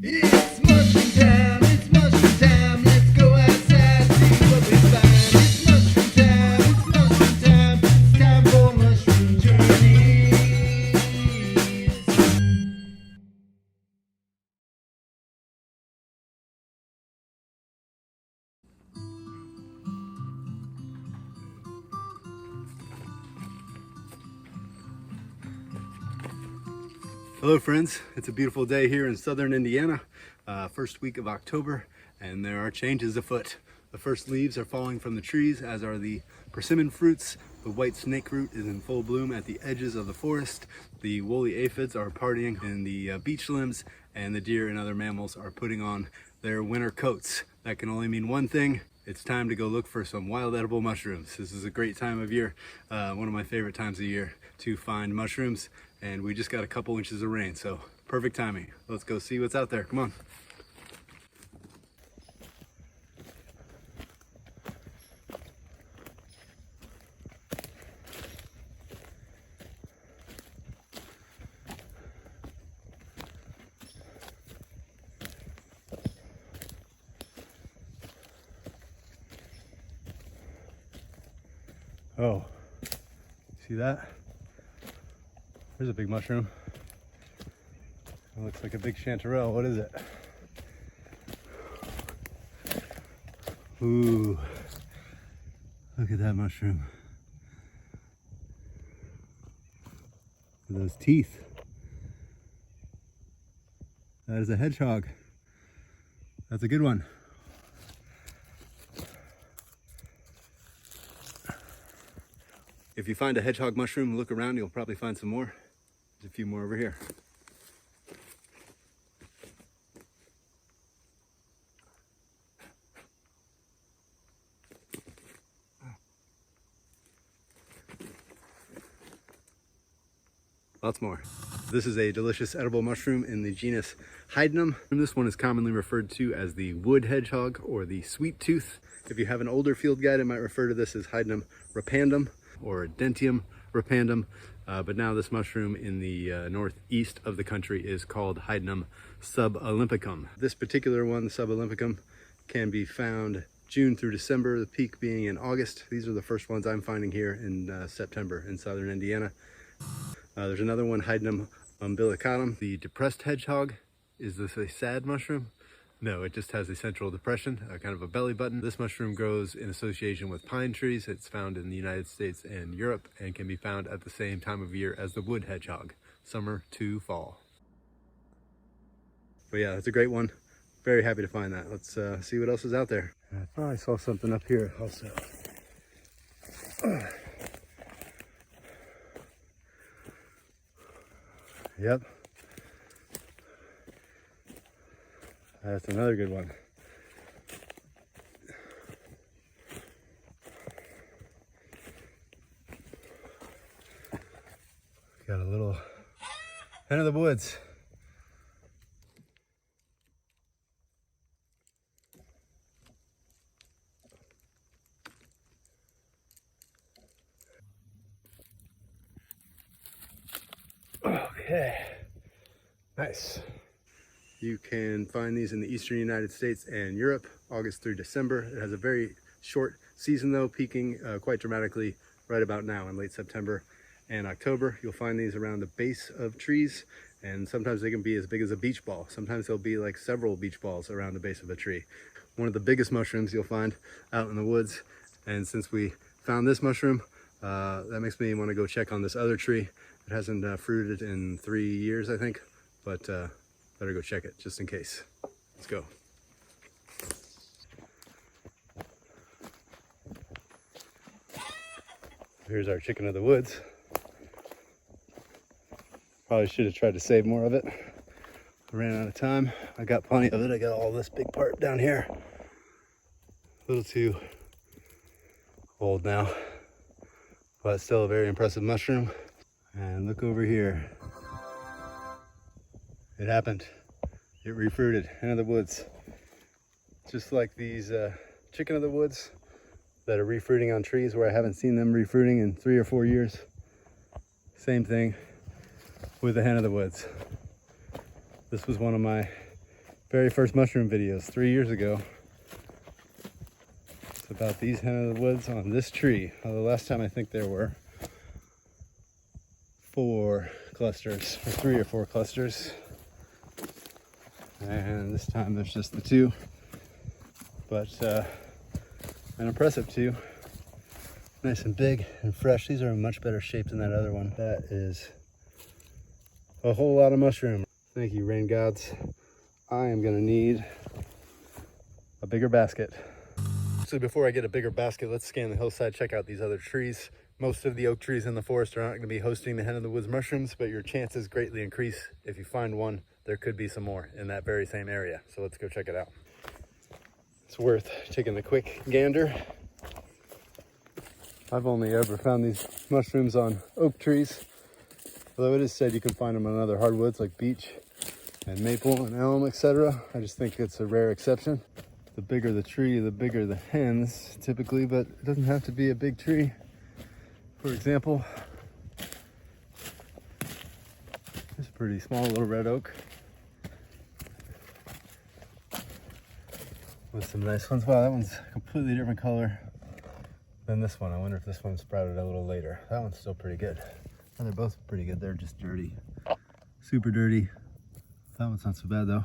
It's mushroom time, let's go outside, see what we find. It's mushroom time, it's time for mushroom journeys. Hello friends, it's a beautiful day here in southern Indiana, first week of October, and there are changes afoot. The first leaves are falling from the trees, as are the persimmon fruits. The white snakeroot is in full bloom at the edges of the forest. The woolly aphids are partying in the beech limbs, and the deer and other mammals are putting on their winter coats. That can only mean one thing: it's time to go look for some wild edible mushrooms. This is a great time of year, one of my favorite times of year to find mushrooms, and we just got a couple inches of rain, so perfect timing. Let's go see what's out there. Come on. Oh, see that? There's a big mushroom. It looks like a big chanterelle. What is it? Ooh, look at that mushroom. Look at those teeth. That is a hedgehog. That's a good one. If you find a hedgehog mushroom, look around, you'll probably find some more. There's a few more over here. Lots more. This is a delicious edible mushroom in the genus Hydnum. This one is commonly referred to as the wood hedgehog or the sweet tooth. If you have an older field guide, it might refer to this as Hydnum repandum or Dentium repandum. But now this mushroom in the northeast of the country is called Hydnum subolympicum. This particular one, the subolympicum, can be found June through December, the peak being in August. These are the first ones I'm finding here in September in southern Indiana. There's another one, Hydnum umbilicatum. The depressed hedgehog. Is this a sad mushroom? No, it just has a central depression, kind of a belly button. This mushroom grows in association with pine trees. It's found in the United States and Europe and can be found at the same time of year as the wood hedgehog, summer to fall. But yeah, that's a great one. Very happy to find that. Let's see what else is out there. I thought I saw something up here also. Yep. That's another good one. Got a little hen of the woods. Okay, nice. You can find these in the eastern United States and Europe, August through December. It has a very short season though, peaking quite dramatically right about now in late September and October. You'll find these around the base of trees, and sometimes they can be as big as a beach ball. Sometimes they'll be like several beach balls around the base of a tree. One of the biggest mushrooms you'll find out in the woods. And since we found this mushroom, that makes me want to go check on this other tree. It hasn't fruited in 3 years, I think, but better go check it just in case. Let's go. Here's our chicken of the woods. Probably should have tried to save more of it. I ran out of time. I got plenty of it. I got all this big part down here. A little too old now, but still a very impressive mushroom. And look over here. It happened. It refruited. Hen of the woods. Just like these chicken of the woods that are refruiting on trees where I haven't seen them refruiting in 3 or 4 years. Same thing with the hen of the woods. This was one of my very first mushroom videos 3 years ago. It's about these hen of the woods on this tree. The last time I think there were 4 clusters, or 3 or 4 clusters. And this time there's just the 2. But an impressive 2. Nice and big and fresh. These are in much better shape than that other one. That is a whole lot of mushroom. Thank you, rain gods. I am gonna need a bigger basket. So before I get a bigger basket, let's scan the hillside, check out these other trees. Most of the oak trees in the forest are not gonna be hosting the hen of the woods mushrooms, but your chances greatly increase. If you find one, there could be some more in that very same area. So let's go check it out. It's worth taking the quick gander. I've only ever found these mushrooms on oak trees, although it is said you can find them on other hardwoods like beech and maple and elm, etc. I just think it's a rare exception. The bigger the tree, the bigger the hens typically, but it doesn't have to be a big tree. For example, this pretty small little red oak with some nice ones. Wow, that one's a completely different color than this one. I wonder if this one sprouted a little later. That one's still pretty good. And they're both pretty good. They're just dirty. Super dirty. That one's not so bad though.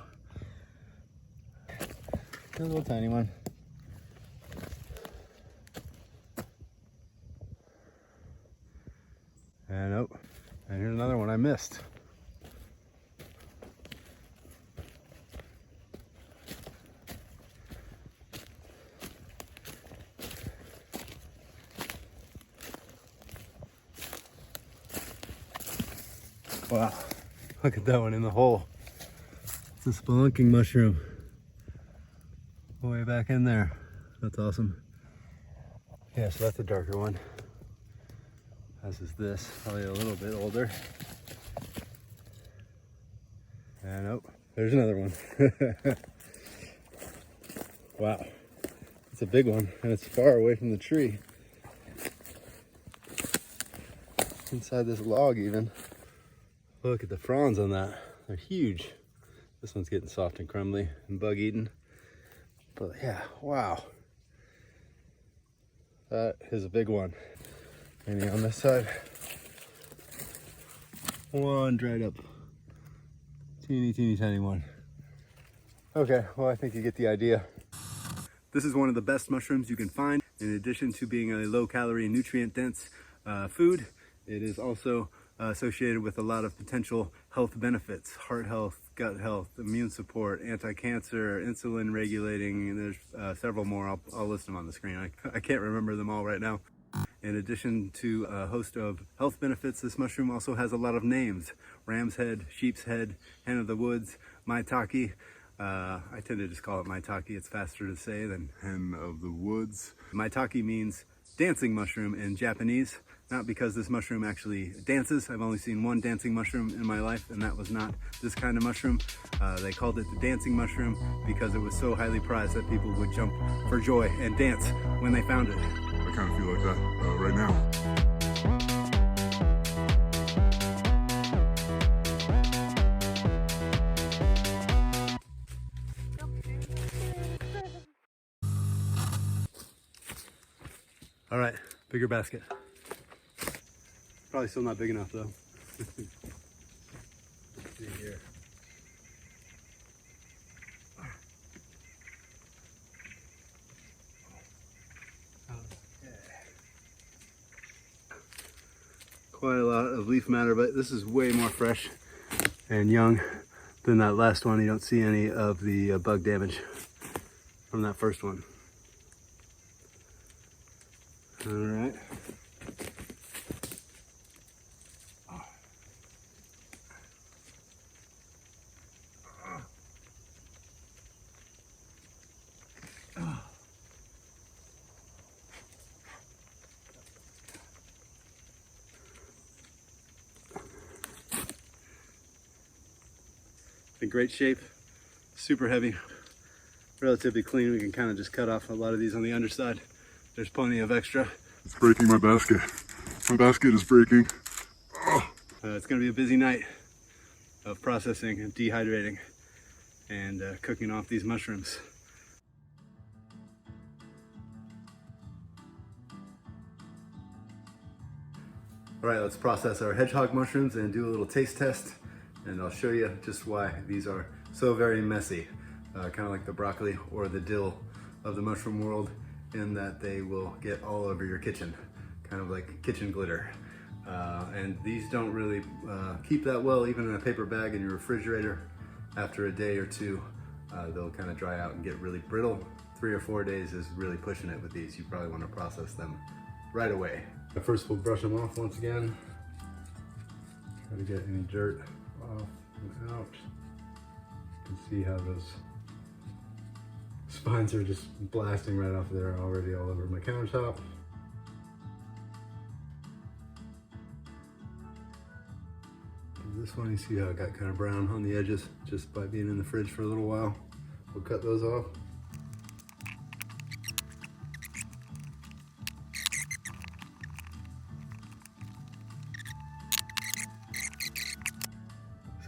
A little tiny one. And oh, and here's another one I missed. Wow, look at that one in the hole. It's a spelunking mushroom. Way back in there. That's awesome. Yeah, so that's a darker one. As is this, probably a little bit older. And oh, there's another one. Wow, it's a big one, and it's far away from the tree. Inside this log even. Look at the fronds on that. They're huge. This one's getting soft and crumbly and bug eaten. But yeah, wow. That is a big one. Maybe on this side. One dried up. Teeny tiny one. Okay, well I think you get the idea. This is one of the best mushrooms you can find. In addition to being a low calorie and nutrient dense food, it is also associated with a lot of potential health benefits: heart health, gut health, immune support, anti-cancer, insulin regulating, and there's several more. I'll list them on the screen. I can't remember them all right now. In addition to a host of health benefits, this mushroom also has a lot of names: ram's head, sheep's head, hen of the woods, Maitake. I tend to just call it Maitake. It's faster to say than hen of the woods. Maitake means dancing mushroom in Japanese. Not because this mushroom actually dances. I've only seen one dancing mushroom in my life, and that was not this kind of mushroom. They called it the dancing mushroom because it was so highly prized that people would jump for joy and dance when they found it. I kind of feel like that right now. All right, bigger basket. Probably still not big enough though. Let's see here. Quite a lot of leaf matter, but this is way more fresh and young than that last one. You don't see any of the bug damage from that first one. All right. In great shape, super heavy, relatively clean. We can kind of just cut off a lot of these on the underside. There's plenty of extra. It's breaking my basket. My basket is breaking. It's gonna be a busy night of processing and dehydrating and cooking off these mushrooms. All right, let's process our hedgehog mushrooms and do a little taste test, and I'll show you just why these are so very messy, kind of like the broccoli or the dill of the mushroom world, in that they will get all over your kitchen, kind of like kitchen glitter. And these don't really keep that well, even in a paper bag in your refrigerator. After a day or two, they'll kind of dry out and get really brittle. 3 or 4 days is really pushing it with these. You probably want to process them right away. First, we'll brush them off once again. Try to get any dirt off and out. You can see how those spines are just blasting right off there already all over my countertop. This one, you see how it got kind of brown on the edges just by being in the fridge for a little while. We'll cut those off.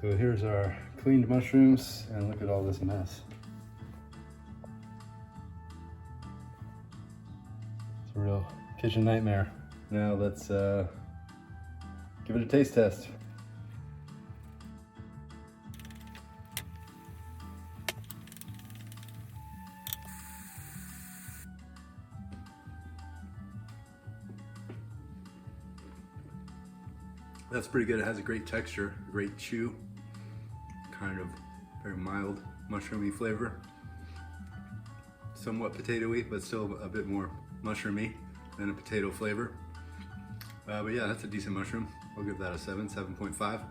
So here's our cleaned mushrooms, and look at all this mess. It's a real kitchen nightmare. Now let's give it a taste test. That's pretty good. It has a great texture, great chew, kind of very mild mushroomy flavor. Somewhat potatoey, but still a bit more mushroomy than a potato flavor. But yeah, that's a decent mushroom. I'll give that a 7.5.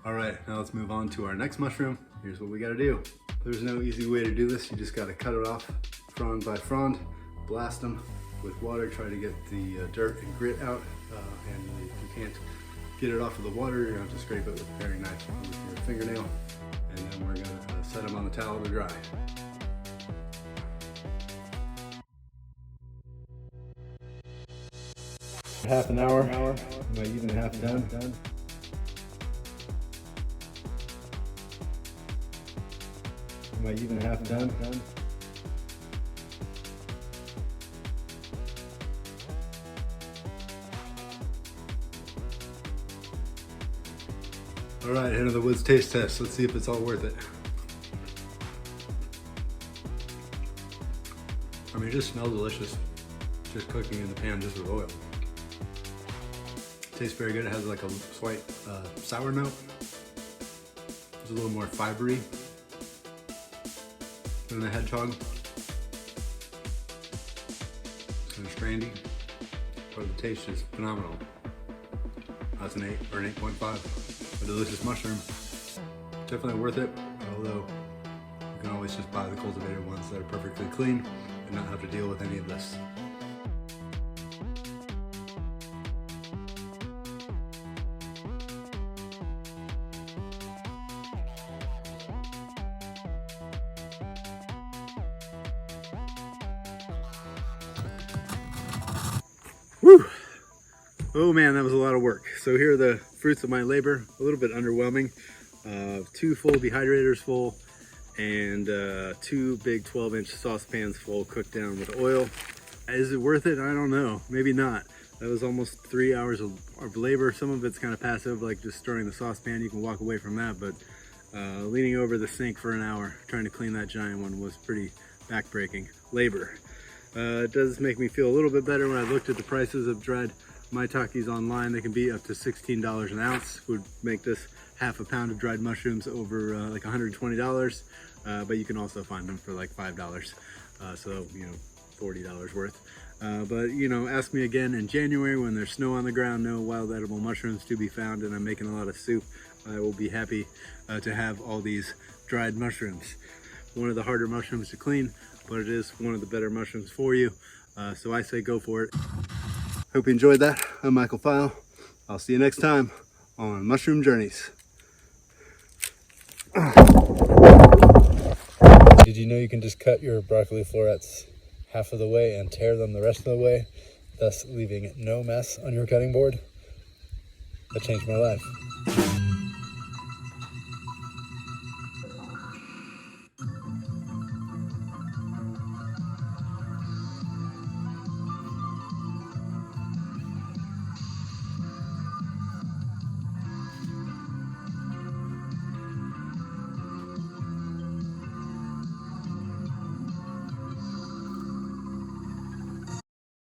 All right, now let's move on to our next mushroom. Here's what we gotta do. There's no easy way to do this. You just gotta cut it off frond by frond, blast them with water, try to get the dirt and grit out. And if you can't get it off of the water, you're gonna have to scrape it with a paring knife with your fingernail, and then we're gonna set them on the towel to dry. Half an hour, might even half done. Might even half done. All right, head of the woods taste test. Let's see if it's all worth it. I mean, it just smells delicious. Just cooking in the pan just with oil. Tastes very good. It has like a slight sour note. It's a little more fibery than the hedgehog. Kind of strandy, but the taste is phenomenal. That's an 8 or an 8.5. A delicious mushroom. Definitely worth it, although you can always just buy the cultivated ones that are perfectly clean and not have to deal with any of this. Woo! Oh man, that was a lot of work. So here are the fruits of my labor. A little bit underwhelming. 2 full dehydrators full and 2 big 12-inch saucepans full cooked down with oil. Is it worth it? I don't know. Maybe not. That was almost 3 hours of labor. Some of it's kind of passive, like just stirring the saucepan. You can walk away from that, but leaning over the sink for an hour trying to clean that giant one was pretty backbreaking labor. It does make me feel a little bit better when I looked at the prices of dried Maitakes online. They can be up to $16 an ounce. Would make this half a pound of dried mushrooms over like $120, but you can also find them for like $5, so you know, $40 worth. But you know, ask me again in January when there's snow on the ground, no wild edible mushrooms to be found, and I'm making a lot of soup. I will be happy to have all these dried mushrooms. One of the harder mushrooms to clean, but it is one of the better mushrooms for you, so I say go for it. Hope you enjoyed that. I'm Michael File. I'll see you next time on Mushroom Journeys. Did you know you can just cut your broccoli florets half of the way and tear them the rest of the way, thus leaving no mess on your cutting board? That changed my life.